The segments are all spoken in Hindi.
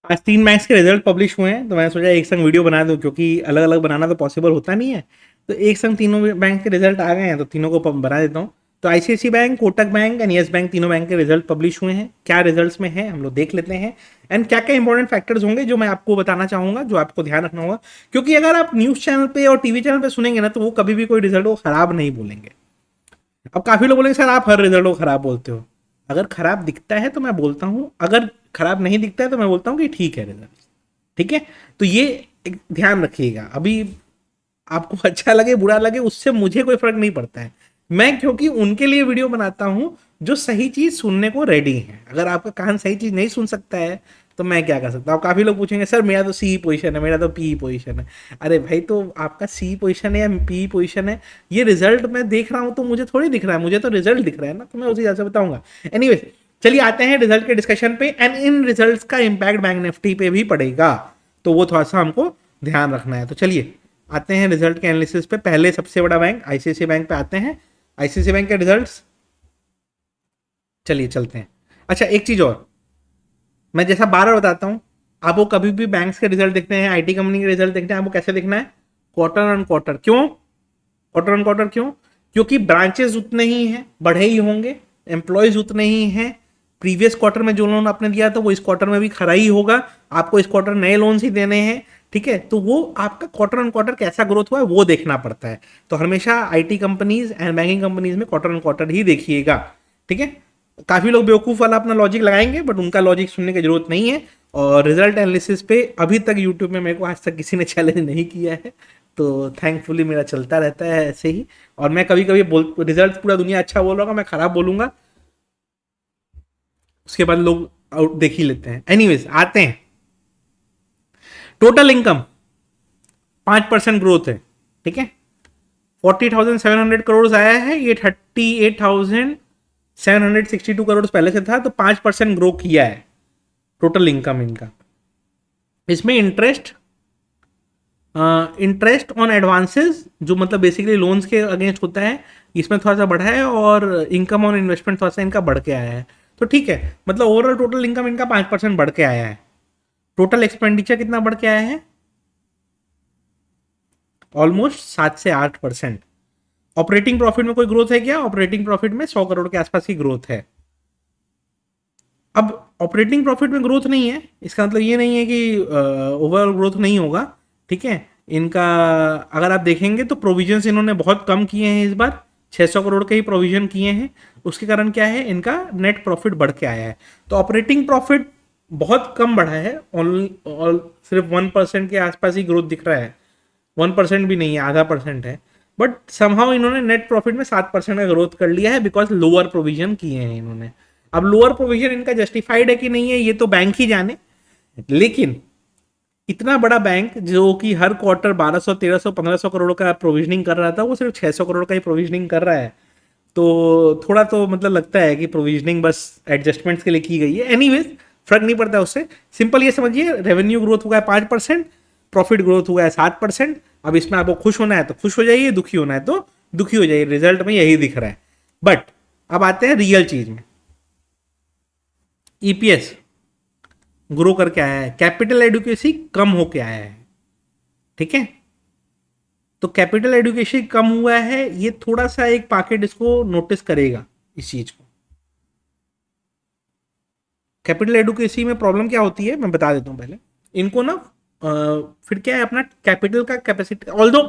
आज 3 बैंक्स के रिजल्ट पब्लिश हुए हैं, तो मैंने सोचा एक संग वीडियो बना दूं, क्योंकि अलग अलग बनाना तो पॉसिबल होता नहीं है। तो एक संग तीनों बैंक के रिजल्ट आ गए हैं, तो तीनों को बना देता हूँ। तो ICICI bank, Kotak bank and Yes bank, तीनों बैंक के रिजल्ट पब्लिश हुए हैं। क्या रिजल्ट्स में है हम लोग देख लेते हैं, एंड क्या क्या इंपॉर्टेंट फैक्टर्स होंगे जो मैं आपको बताना चाहूंगा, जो आपको ध्यान रखना होगा। क्योंकि अगर आप न्यूज़ चैनल पे और टीवी चैनल पे सुनेंगे ना, तो वो कभी भी कोई रिजल्ट को खराब नहीं बोलेंगे। अब काफी लोग बोलेंगे सर आप हर रिजल्ट को खराब बोलते हो। अगर खराब दिखता है तो मैं बोलता हूँ, अगर खराब नहीं दिखता है तो मैं बोलता हूँ कि ठीक है रिजल्ट। ठीक है। तो ये एक ध्यान रखिएगा। अभी आपको अच्छा लगे बुरा लगे उससे मुझे कोई फर्क नहीं पड़ता है। मैं क्योंकि उनके लिए वीडियो बनाता हूं जो सही चीज सुनने को रेडी है। अगर आपका कान सही चीज नहीं सुन सकता है तो मैं क्या कर सकता हूँ। काफी लोग पूछेंगे सर मेरा तो सी पोजीशन है, मेरा तो पी पोजीशन है। अरे भाई, तो आपका सी पोजीशन है या पी पोजीशन है, ये रिजल्ट मैं देख रहा हूँ तो मुझे थोड़ी दिख रहा है, मुझे तो रिजल्ट दिख रहा है ना, तो मैं उसी हिसाब से बताऊंगा। एनीवेज, चलिए आते हैं रिजल्ट के डिस्कशन पे। एंड इन रिजल्ट्स का इम्पैक्ट बैंक निफ्टी पे भी पड़ेगा, तो वो थोड़ा सा हमको ध्यान रखना है। तो चलिए आते हैं रिजल्ट के एनालिसिस पे। पहले सबसे बड़ा बैंक आईसीआईसीआई बैंक पे आते हैं। आईसीआईसीआई बैंक के रिजल्ट्स, चलिए चलते हैं। अच्छा, एक चीज और, मैं जैसा बार बार बताता हूँ, आपको कभी भी बैंक्स के रिजल्ट देखते हैं, आईटी कंपनी के रिजल्ट देखते हैं, आपको कैसे देखना है? Quarter on quarter. क्यों क्वार्टर ऑन क्वार्टर? क्यों? क्योंकि ब्रांचेस उतने ही हैं, बढ़े ही होंगे, एम्प्लॉयज उतने ही हैं। प्रीवियस क्वार्टर में जो लोन आपने दिया था वो इस क्वार्टर में भी खरा ही होगा। आपको इस क्वार्टर नए लोन ही देने हैं। ठीक है, तो वो आपका क्वार्टर ऑन क्वार्टर कैसा ग्रोथ हुआ है वो देखना पड़ता है। तो हमेशा IT companies and banking companies में क्वार्टर ऑन क्वार्टर ही देखिएगा। ठीक है। काफी लोग बेवकूफ वाला अपना लॉजिक लगाएंगे, बट उनका लॉजिक सुनने की जरूरत नहीं है। और रिजल्ट एनालिसिस पे अभी तक यूट्यूब में मेरे को आज तक किसी ने चैलेंज नहीं किया है, तो थैंकफुली मेरा चलता रहता है ऐसे ही। और मैं कभी कभी बोल रिजल्ट पूरा दुनिया अच्छा बोल रहा होगा, मैं खराब बोलूंगा, उसके बाद लोग आउट देख ही लेते हैं। एनीवेज आते हैं। टोटल इनकम 5% ग्रोथ है। ठीक है। 40,700 करोड़ आया है, ये 38,762 करोड़ पहले से था, तो 5% ग्रो किया है टोटल इनकम इनका। इसमें इंटरेस्ट ऑन एडवांसेस, जो मतलब बेसिकली लोन्स के अगेंस्ट होता है, इसमें थोड़ा सा बढ़ा है। और इनकम ऑन इन्वेस्टमेंट थोड़ा सा इनका बढ़ के आया है। तो ठीक है, मतलब ओवरऑल टोटल इनकम इनका 5% बढ़ के आया है। टोटल एक्सपेंडिचर कितना बढ़ के आया है? ऑलमोस्ट 7 से 8%। ऑपरेटिंग प्रॉफिट में कोई ग्रोथ है क्या? ऑपरेटिंग प्रॉफिट में 100 करोड़ के आसपास की ग्रोथ है। अब ऑपरेटिंग प्रॉफिट में ग्रोथ नहीं है, इसका मतलब ये नहीं है कि ओवरऑल ग्रोथ नहीं होगा। ठीक है। इनका अगर आप देखेंगे तो प्रोविजंस इन्होंने बहुत कम किए हैं इस बार, 600 करोड़ के ही प्रोविजन किए हैं। उसके कारण क्या है, इनका नेट प्रॉफिट बढ़ के आया है। तो ऑपरेटिंग प्रॉफिट बहुत कम बढ़ा है, सिर्फ 1% के आसपास ही ग्रोथ दिख रहा है। 1% भी नहीं है, आधा परसेंट है। बट समहाउ इन्होंने नेट प्रॉफिट में 7% का ग्रोथ कर लिया है, बिकॉज लोअर प्रोविजन किए हैं इन्होंने। अब लोअर प्रोविजन इनका जस्टिफाइड है कि नहीं है, ये तो बैंक ही जाने। लेकिन इतना बड़ा बैंक जो कि हर क्वार्टर 1200, 1300, 1500 करोड़ का प्रोविजनिंग कर रहा था, वो सिर्फ 600 करोड़ का ही प्रोविजनिंग कर रहा है। तो थोड़ा तो मतलब लगता है कि प्रोविजनिंग बस एडजस्टमेंट्स के लिए की गई है। एनीवेज, फर्क नहीं पड़ता उससे। सिंपल ये समझिए, रेवेन्यू ग्रोथ हुआ है 5%, प्रॉफिट ग्रोथ हुआ है 7%। अब इसमें आपको खुश होना है तो खुश हो जाइए, दुखी होना है तो दुखी हो जाइए, रिजल्ट में यही दिख रहा है। बट अब आते हैं रियल चीज में। ईपीएस ग्रो करके आया है, कैपिटल एडुकेसी कम होके आया है। ठीक है। तो कैपिटल एडुकेशन कम हुआ है, ये थोड़ा सा एक पाकेट इसको नोटिस करेगा इस चीज को। कैपिटल एडुकेसी में प्रॉब्लम क्या होती है मैं बता देता हूँ पहले। इनको ना फिर क्या है, अपना कैपिटल का कैपेसिटी, ऑल्दो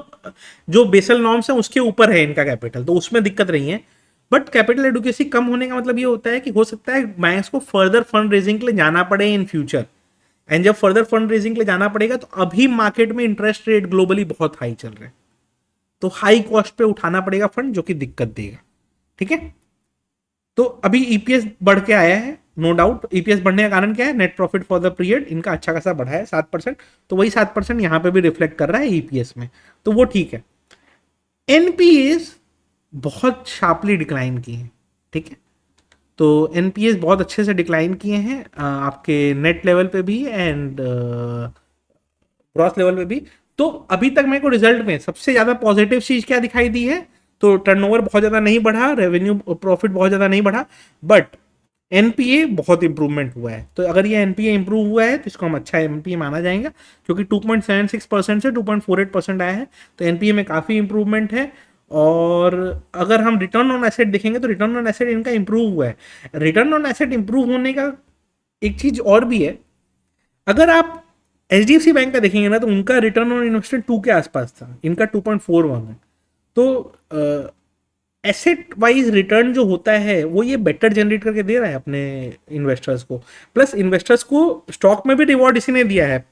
जो बेसल नॉर्म्स है उसके ऊपर है इनका कैपिटल, तो उसमें दिक्कत नहीं है। बट कैपिटल एडुकेसी कम होने का मतलब ये होता है कि हो सकता है बैंक्स को फर्दर फंड रेजिंग के लिए जाना पड़े इन फ्यूचर। एंड जब फर्दर फंड रेजिंग के लिए जाना पड़ेगा तो अभी मार्केट में इंटरेस्ट रेट ग्लोबली बहुत हाई चल रहे हैं, तो हाई कॉस्ट पे उठाना पड़ेगा फंड, जो कि दिक्कत देगा। ठीक है। तो अभी ईपीएस बढ़ के आया है, नो डाउट। ईपीएस बढ़ने का कारण क्या है? Net profit for the period इनका अच्छा खासा बढ़ा है 7%। तो वही 7% यहां पे भी रिफ्लेक्ट कर रहा है ईपीएस में, तो वो ठीक है। एनपीएस बहुत शार्पली डिक्लाइन किए हैं। ठीक है। तो एनपीएस बहुत अच्छे से डिक्लाइन किए हैं, आपके नेट लेवल पे भी एंड ग्रॉस लेवल पे भी। तो अभी तक मेरे को रिजल्ट में सबसे ज्यादा पॉजिटिव चीज क्या दिखाई दी है? तो टर्नओवर बहुत ज्यादा नहीं बढ़ा, रेवेन्यू प्रॉफिट बहुत ज्यादा नहीं बढ़ा, बट एनपीए बहुत इंप्रूवमेंट हुआ है, तो अगर ये एनपीए इंप्रूव हुआ है तो इसको हम अच्छा एनपीए माना जाएगा, क्योंकि 2.76% से 2.48% आया है, तो एनपीए में काफ़ी इंप्रूवमेंट है। और अगर हम रिटर्न ऑन एसेट देखेंगे तो रिटर्न ऑन एसेट इनका इंप्रूव हुआ है। रिटर्न ऑन एसेट इंप्रूव होने का एक चीज़ और भी है, अगर आप H D F C bank का देखेंगे ना तो उनका रिटर्न ऑन इन्वेस्टमेंट 2 के आसपास था, इनका 2.41 है। तो एसेट वाइज रिटर्न जो होता है वो ये बेटर जनरेट करके दे रहा है अपने इन्वेस्टर्स को, प्लस इन्वेस्टर्स को स्टॉक में भी रिवॉर्ड इसी ने दिया है।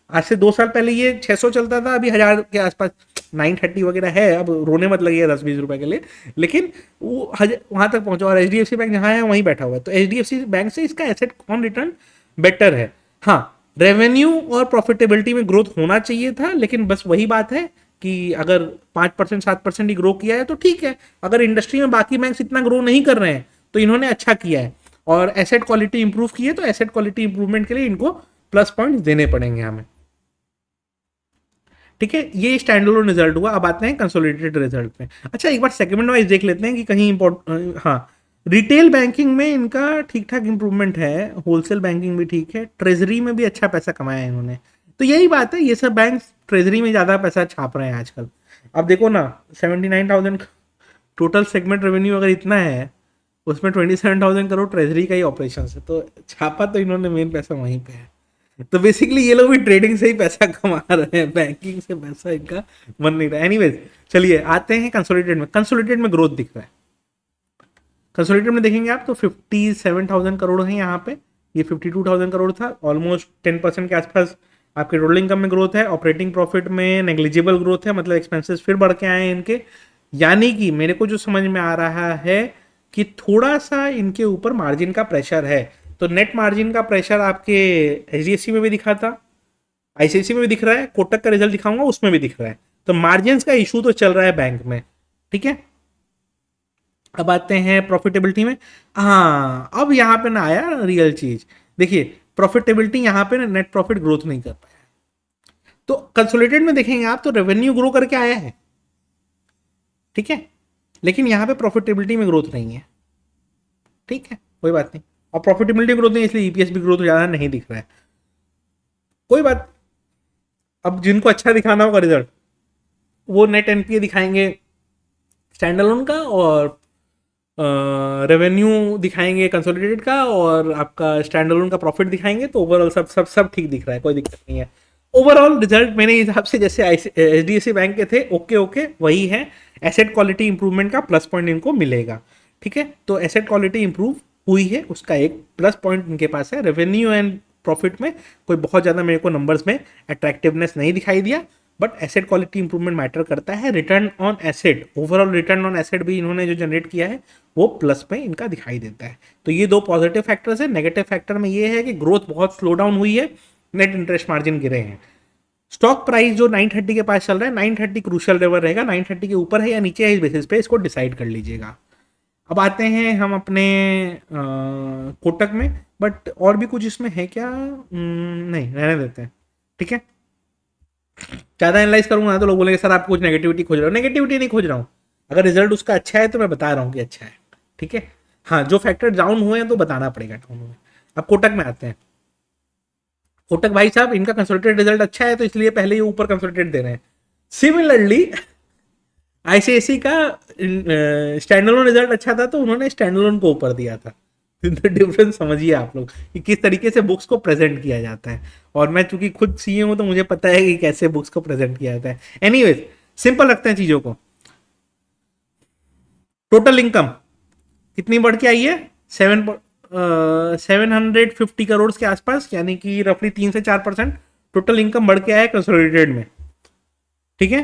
आज से 2 साल पहले ये 600 चलता था, अभी 1000 के आसपास 930 वगैरह है, अब रोने मत लगिए 10-20 रुपए के लिए, लेकिन वो वहां तक पहुंचा। और H D F C bank जहाँ है वहीं बैठा हुआ है, तो H D F C bank से इसका एसेट ऑन रिटर्न बेटर है। हाँ, रेवेन्यू और प्रॉफिटेबिलिटी में ग्रोथ होना चाहिए था, लेकिन बस वही बात है कि अगर 5% 7% ही ग्रो किया है तो ठीक है, अगर इंडस्ट्री में बाकी बैंक्स इतना ग्रो नहीं कर रहे हैं तो इन्होंने अच्छा किया है और एसेट क्वालिटी इंप्रूव की है, तो एसेट क्वालिटी इंप्रूवमेंट के लिए इनको प्लस पॉइंट्स देने पड़ेंगे हमें। ठीक है, ये स्टैंड अलोन रिजल्ट हुआ। अब आते हैं कंसोलिडेटेड रिजल्ट में। अच्छा, एक बार सेगमेंट वाइज देख लेते हैं कि कहीं हाँ, रिटेल बैंकिंग में इनका ठीक ठाक इंप्रूवमेंट है, होलसेल बैंकिंग भी ठीक है, ट्रेजरी में भी अच्छा पैसा कमाया है इन्होंने। तो यही बात है, ये सब बैंक ट्रेजरी में ज़्यादा पैसा छाप रहे हैं आजकल। अब देखो ना, 79,000 टोटल सेगमेंट रेवेन्यू अगर इतना है, उसमें 27,000 करोड़ ट्रेजरी का ही ऑपरेशन है, तो छापा तो इन्होंने मेन पैसा वहीं पे है। तो बेसिकली ये लोग भी ट्रेडिंग से ही पैसा कमा रहे हैं, बैंकिंग से पैसा इनका बन नहीं रहा है। एनीवेज, चलिए आते हैं कंसोलिडेटेड में। कंसोलिडेटेड में ग्रोथ दिख रहा है। कंसोलिडेटेड में देखेंगे आप तो 57,000 करोड़ है यहाँ पे, ये 52,000 करोड़ था, ऑलमोस्ट 10% के आसपास आपके टोटल इनकम में ग्रोथ है। ऑपरेटिंग प्रॉफिट में नेग्लिजिबल ग्रोथ है, मतलब एक्सपेंसेस फिर बढ़ के आए हैं इनके। यानी कि मेरे को जो समझ में आ रहा है कि थोड़ा सा इनके ऊपर मार्जिन का प्रेशर है। तो नेट मार्जिन का प्रेशर आपके एच में भी दिखा था, आईसीआईसी में भी दिख रहा है, कोटक का रिजल्ट दिखाऊंगा उसमें भी दिख रहा है। तो मार्जिन का इशू तो चल रहा है बैंक में। ठीक है, अब आते हैं प्रॉफिटेबिलिटी में। हाँ, अब यहाँ पे ना आया रियल चीज। देखिए, प्रॉफिटेबिलिटी यहाँ पे ना नेट प्रॉफिट ग्रोथ नहीं कर पाया। तो कंसोलिडेटेड में देखेंगे आप तो रेवेन्यू ग्रो करके आया है, ठीक है, लेकिन यहाँ पे प्रॉफिटेबिलिटी में ग्रोथ नहीं है। ठीक है, कोई बात नहीं। और प्रॉफिटेबिलिटी ग्रोथ नहीं, इसलिए ईपीएस भी ग्रोथ ज़्यादा नहीं दिख रहा है। कोई बात, अब जिनको अच्छा दिखाना होगा रिजल्ट, वो नेट एनपीए दिखाएंगे स्टैंड अलोन का, और रेवेन्यू दिखाएंगे कंसोलिडेटेड का, और आपका स्टैंड अलोन का प्रॉफिट दिखाएंगे। तो ओवरऑल सब सब सब ठीक दिख रहा है, कोई दिक्कत नहीं है। ओवरऑल रिजल्ट मेरे हिसाब से जैसे H D F C bank के थे, ओके ओके वही है। एसेट क्वालिटी इंप्रूवमेंट का प्लस पॉइंट इनको मिलेगा। ठीक है, तो एसेट क्वालिटी इंप्रूव हुई है, उसका एक प्लस पॉइंट इनके पास है। रेवेन्यू एंड प्रॉफिट में कोई बहुत ज़्यादा मेरे को नंबर्स में अट्रैक्टिवनेस नहीं दिखाई दिया, but asset quality improvement matter करता है। Return on asset, overall return on asset भी इन्होंने जो जनरेट किया है वो प्लस में इनका दिखाई देता है। तो ये दो पॉजिटिव फैक्टर्स है। नेगेटिव फैक्टर में ये है कि ग्रोथ बहुत स्लो डाउन हुई है, नेट इंटरेस्ट मार्जिन गिरे हैं। स्टॉक प्राइस जो 930 के पास चल रहा है, 930 क्रूशियल लेवल रहेगा, 930 के ऊपर है या नीचे है, इस बेसिस पे इसको डिसाइड कर लीजिएगा। अब आते हैं हम अपने कोटक में, बट और भी कुछ इसमें है क्या? नहीं, रहने देते हैं। ठीक है, ज़्यादा एनालाइज करूंगा ना तो लोग बोलेंगे सर आप कुछ नेगेटिविटी खोज रहे हो। नेगेटिविटी नहीं खोज रहा हूँ, अगर रिजल्ट उसका अच्छा है तो मैं बता रहा हूँ कि अच्छा है। ठीक है, हाँ, जो फैक्टर डाउन हुए हैं तो बताना पड़ेगा डाउन हुए। अब कोटक में आते हैं। कोटक भाई साहब, इनका कंसोलिडेटेड रिजल्ट अच्छा है तो इसलिए पहले ही ऊपर कंसोलिडेटेड दे रहे हैं। सिमिलरली आईसीआईसी का स्टैंड अलोन रिजल्ट अच्छा था तो उन्होंने स्टैंड अलोन को ऊपर दिया था। तो डिफरेंस समझिए आप लोग कि किस तरीके से बुक्स को प्रेजेंट किया जाता है। और मैं चूंकि खुद सीए हूं तो मुझे पता है कि कैसे बुक्स को प्रेजेंट किया जाता है। एनीवेज, सिंपल रखते हैं चीजों को। टोटल इनकम कितनी बढ़ के आई है? 750 करोड़ के आसपास, यानी कि रफली 3 से 4% टोटल इनकम बढ़ के आया है कंसोलिडेटेड में। ठीक है,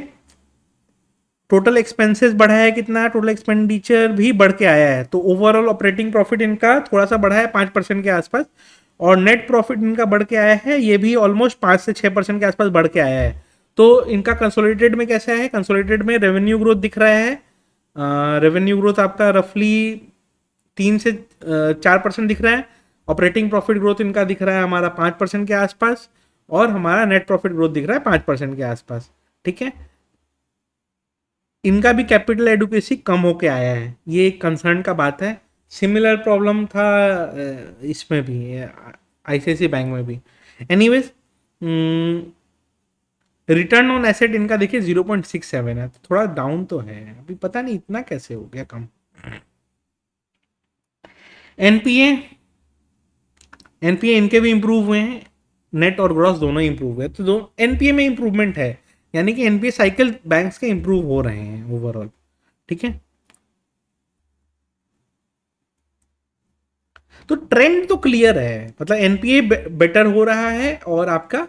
टोटल एक्सपेंसेस बढ़ा है कितना? टोटल एक्सपेंडिचर भी बढ़ के आया है। तो ओवरऑल ऑपरेटिंग प्रॉफिट इनका थोड़ा सा बढ़ा है 5% के आसपास, और नेट प्रॉफिट इनका बढ़ के आया है, ये भी ऑलमोस्ट 5 से 6% के आसपास बढ़ के आया है। तो इनका कंसोलिडेटेड में कैसा है? कंसोलिडेटेड में रेवेन्यू ग्रोथ दिख रहा है। रेवेन्यू ग्रोथ आपका रफली 3 से 4% दिख रहा है। ऑपरेटिंग प्रॉफिट ग्रोथ इनका दिख रहा है हमारा 5% के आसपास, और हमारा नेट प्रॉफिट ग्रोथ दिख रहा है 5% के आसपास। ठीक है, इनका भी कैपिटल एडुकेसी कम होके आया है, ये एक कंसर्न का बात है। सिमिलर प्रॉब्लम था इसमें भी, आईसीआईसी बैंक में भी। एनीवेज, रिटर्न ऑन एसेट इनका देखिए 0.67 है, तो थोड़ा डाउन तो है अभी, पता नहीं इतना कैसे हो गया कम। एनपीए, एनपीए इनके भी इंप्रूव हुए हैं, नेट और ग्रॉस दोनों ही इंप्रूव हुए, तो दो एनपीए में इंप्रूवमेंट है, यानी कि एनपीए साइकिल बैंक्स के इंप्रूव हो रहे हैं ओवरऑल। ठीक है, तो ट्रेंड तो क्लियर है, मतलब एनपीए बेटर हो रहा है और आपका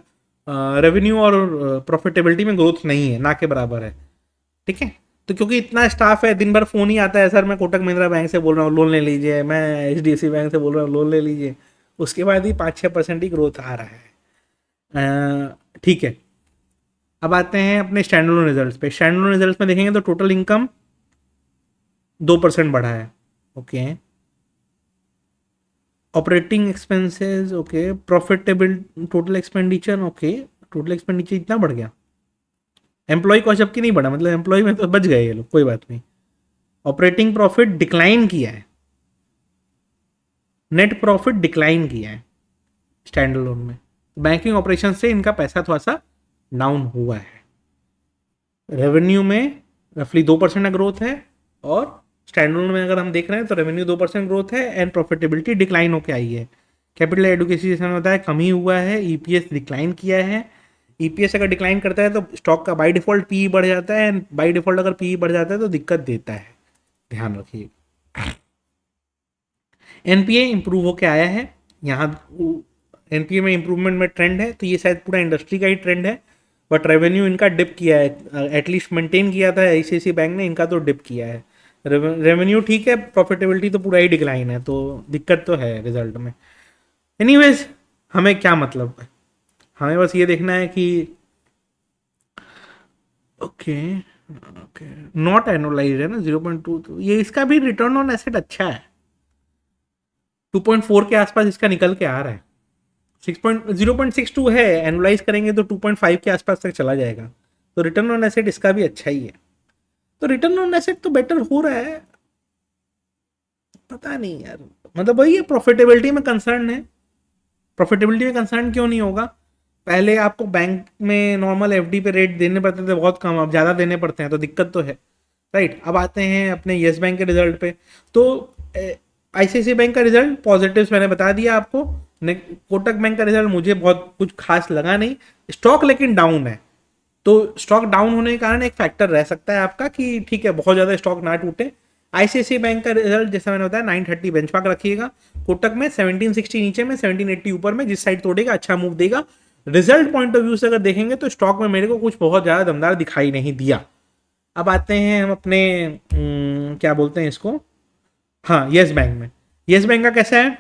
रेवेन्यू और प्रॉफिटेबिलिटी में ग्रोथ नहीं है, ना के बराबर है। ठीक है, तो क्योंकि इतना स्टाफ है, दिन भर फोन ही आता है, सर मैं कोटक महिंद्रा बैंक से बोल रहा हूँ लोन ले लीजिए, मैं एचडीएफसी बैंक से बोल रहा हूँ लोन ले लीजिए, उसके बाद ही 5-6% ही ग्रोथ आ रहा है। ठीक है, अब आते हैं अपने स्टैंडर्ड रिजल्ट पे। स्टैंडर्ड रिजल्ट में देखेंगे तो टोटल इनकम 2% बढ़ा है। Okay, operating expenses okay, profitable total expenditure okay, total expenditure इतना बढ़ गया। एम्प्लॉय कॉस्ट जबकि नहीं बढ़ा, मतलब एम्प्लॉय में तो बच गए ये लोग, कोई बात नहीं। ऑपरेटिंग प्रॉफिट डिक्लाइन किया है, नेट प्रॉफिट डिक्लाइन किया है स्टैंड लोन में, बैंकिंग ऑपरेशन से इनका पैसा थोड़ा सा डाउन हुआ है। रेवेन्यू में रफली 2% का ग्रोथ है, और स्टैंड लोन में अगर हम देख रहे हैं तो रेवेन्यू 2% ग्रोथ है एंड प्रॉफिटेबिलिटी डिक्लाइन होकर आई है। कैपिटल एडुकेशन जैसे मैंने बताया कम ही हुआ है, ईपीएस डिक्लाइन किया है। ईपीएस अगर डिक्लाइन करता है तो स्टॉक का बाय डिफॉल्ट पी बढ़ जाता है, एंड बाय डिफॉल्ट अगर पी बढ़ जाता है तो दिक्कत देता है, ध्यान रखिए। एनपीए इंप्रूव होके आया है यहाँ, एनपीए में इंप्रूवमेंट में ट्रेंड है, तो ये शायद पूरा इंडस्ट्री का ही ट्रेंड है। बट रेवेन्यू इनका डिप किया है, एटलीस्ट मेंटेन किया था आईसीआईसी बैंक ने, इनका तो डिप किया है। रेवेन्यू ठीक है, प्रॉफिटेबिलिटी तो पूरा ही डिक्लाइन है, तो दिक्कत तो है रिजल्ट में। एनीवेज, हमें क्या मतलब है, हमें बस ये देखना है कि ओके, ओके नॉट एनुलाइज है ना 0.2, तो ये इसका भी रिटर्न ऑन एसेट अच्छा है, 2.4 के आसपास इसका निकल के आ रहा है। 0.62 है, एनुलाइज करेंगे तो 2.5 के आसपास तक चला जाएगा, तो रिटर्न ऑन एसेट इसका भी अच्छा ही है। तो रिटर्न ऑन एसेट तो बेटर हो रहा है, पता नहीं यार, मतलब वही है, प्रॉफिटेबिलिटी में कंसर्न है। प्रॉफिटेबिलिटी में कंसर्न क्यों नहीं होगा, पहले आपको बैंक में नॉर्मल एफडी पे रेट देने पड़ते थे बहुत कम, अब ज़्यादा देने पड़ते हैं, तो दिक्कत तो है। राइट, अब आते हैं अपने येस बैंक के रिजल्ट पे। तो आईसीआईसी बैंक का रिजल्ट पॉजिटिव्स मैंने बता दिया आपको, कोटक बैंक का रिजल्ट मुझे बहुत कुछ खास लगा नहीं, स्टॉक लेकिन डाउन है। तो स्टॉक डाउन होने के कारण एक फैक्टर रह सकता है आपका कि ठीक है बहुत ज़्यादा स्टॉक ना टूटे। आईसीआईसी बैंक का रिजल्ट जैसा मैंने बताया 930 बेंचमार्क रखिएगा, कोटक में 1760 नीचे में 1780 ऊपर में, जिस साइड तोड़ेगा अच्छा मूव देगा। रिजल्ट पॉइंट ऑफ व्यू से अगर देखेंगे तो स्टॉक में मेरे को कुछ बहुत ज़्यादा दमदार दिखाई नहीं दिया। अब आते हैं हम अपने क्या बोलते हैं इसको, हाँ येस बैंक में। येस बैंक का कैसा है,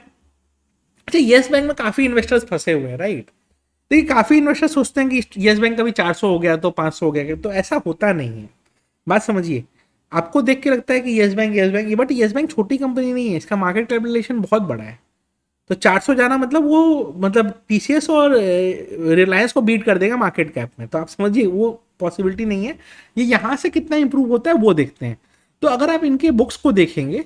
अच्छा येस बैंक में काफ़ी इन्वेस्टर्स फंसे हुए हैं, राइट। देखिए काफ़ी इन्वेस्टर सोचते हैं कि येस बैंक का भी 400 हो गया तो 500 हो गया, तो ऐसा होता नहीं है, बात समझिए। आपको देख के लगता है कि yes bank, but yes bank छोटी कंपनी नहीं है, इसका मार्केट कैपिटलाइजेशन बहुत बड़ा है। तो 400 जाना मतलब वो, मतलब टीसीएस और रिलायंस को बीट कर देगा मार्केट कैप में, तो आप समझिए वो पॉसिबिलिटी नहीं है। ये यहाँ से कितना इंप्रूव होता है वो देखते हैं। तो अगर आप इनके बुक्स को देखेंगे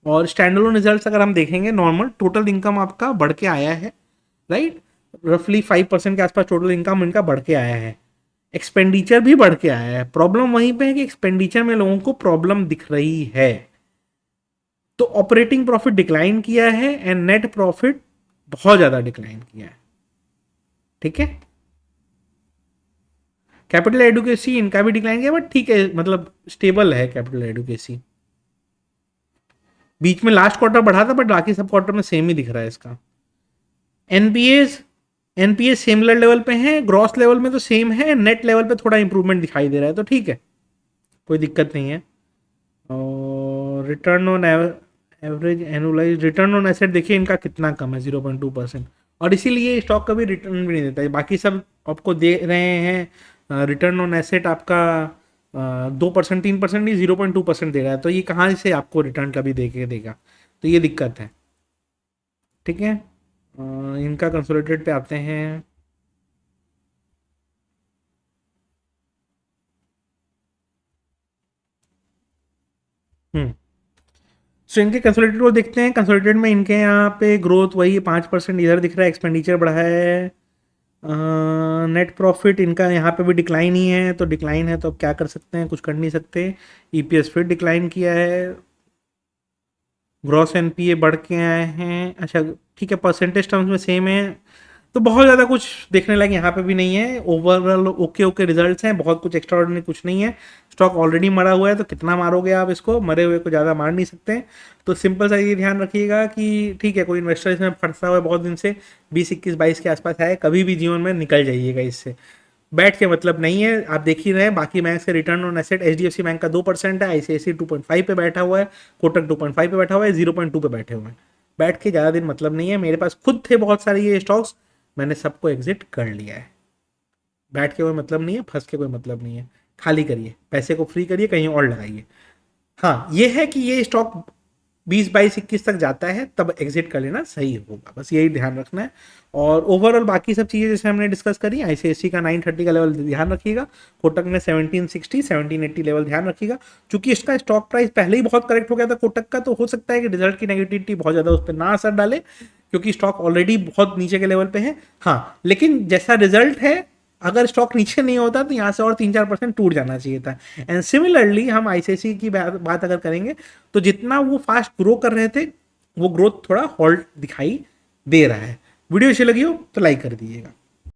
और स्टैंडअलोन रिजल्ट्स अगर हम देखेंगे, नॉर्मल टोटल इनकम आपका बढ़ के आया है, राइट। रफली 5% के आसपास टोटल इनकम इनका बढ़ के आया है, एक्सपेंडिचर भी बढ़ के आया है। प्रॉब्लम वहीं पे है कि एक्सपेंडिचर में लोगों को प्रॉब्लम दिख रही है। तो ऑपरेटिंग प्रॉफिट डिक्लाइन किया है एंड नेट प्रॉफिट बहुत ज्यादा डिक्लाइन किया है। ठीक है, कैपिटल एडुकेसी इनका भी डिक्लाइन किया, बट ठीक है, मतलब स्टेबल है कैपिटल एडुकेसी। बीच में लास्ट क्वार्टर बढ़ा था, बट बाकी सब क्वार्टर में सेम ही दिख रहा है इसका। एनपीएस, एनपीएस सिमिलर लेवल पे है, ग्रॉस लेवल में तो सेम है, नेट लेवल पे थोड़ा इंप्रूवमेंट दिखाई दे रहा है, तो ठीक है, कोई दिक्कत नहीं है। और return on average annualised return on asset देखिए इनका कितना कम है, 0.2%, और इसीलिए स्टॉक कभी रिटर्न भी नहीं देता है। बाकी सब आपको दे रहे हैं रिटर्न ऑन एसेट आपका 2%, 3% नहीं, 0.2% दे रहा है, तो ये कहाँ से आपको रिटर्न कभी दे के देगा, तो ये दिक्कत है। ठीक है, इनका कंसोलिडेटेड पे आते हैं। हम्म सो इनके कंसोलिडेटेड को देखते हैं। कंसोलिडेटेड में इनके यहाँ पे ग्रोथ वही 5% इधर दिख रहा है, एक्सपेंडिचर बढ़ा है। नेट प्रॉफिट इनका यहाँ पे भी डिक्लाइन ही है, तो डिक्लाइन है तो अब क्या कर सकते हैं, कुछ कर नहीं सकते। ईपीएस फिर डिक्लाइन किया है। ग्रॉस एनपीए बढ़ के आए हैं। अच्छा ठीक है, परसेंटेज टर्म्स में सेम है, तो बहुत ज़्यादा कुछ देखने लायक यहाँ पे भी नहीं है। ओवरऑल ओके ओके रिजल्ट्स हैं, बहुत कुछ एक्स्ट्राऑर्डिनरी कुछ नहीं है। स्टॉक ऑलरेडी मरा हुआ है, तो कितना मारोगे आप इसको, मरे हुए को ज़्यादा मार नहीं सकते। तो सिंपल सा ये ध्यान रखिएगा कि ठीक है, कोई इन्वेस्टर इसमें फंसा हुआ है बहुत दिन से, 20 21 22 के आसपास है, कभी भी जीवन में निकल जाइएगा इससे, बैठ के मतलब नहीं है। आप देख ही रहे हैं बाकी बैंक से return on asset, HDFC bank का 2% है, आईसीआईसी 2.5 पे बैठा हुआ है, कोटक 2.5 पे बैठा हुआ है, 0.2 पे बैठे हुए हैं। बैठ के ज़्यादा दिन मतलब नहीं है। मेरे पास खुद थे बहुत सारे ये स्टॉक्स, मैंने सबको एग्जिट कर लिया है। बैठ के कोई मतलब नहीं है, फंस के कोई मतलब नहीं है। खाली करिए, पैसे को फ्री करिए, कहीं और लगाइए। हाँ ये है कि ये स्टॉक 20 22 21 तक जाता है तब एग्जिट कर लेना सही होगा, बस यही ध्यान रखना है। और ओवरऑल बाकी सब चीज़ें जैसे हमने डिस्कस करी, आईसीआईसी का 930 का लेवल ध्यान रखिएगा, कोटक में 1760 1780 लेवल ध्यान रखिएगा। चूंकि इसका स्टॉक प्राइस पहले ही बहुत करेक्ट हो गया था कोटक का, तो हो सकता है कि रिजल्ट की नेगेटिविटी बहुत ज़्यादा उस पर ना असर डाले, क्योंकि स्टॉक ऑलरेडी बहुत नीचे के लेवल पे है। हाँ लेकिन जैसा रिजल्ट है, अगर स्टॉक नीचे नहीं होता तो यहाँ से और 3 4% टूट जाना चाहिए था। एंड सिमिलरली हम आईसीआईसी की बात अगर करेंगे, तो जितना वो फास्ट ग्रो कर रहे थे, वो ग्रोथ थोड़ा हॉल्ट दिखाई दे रहा है। वीडियो अच्छी लगी हो तो लाइक कर दीजिएगा।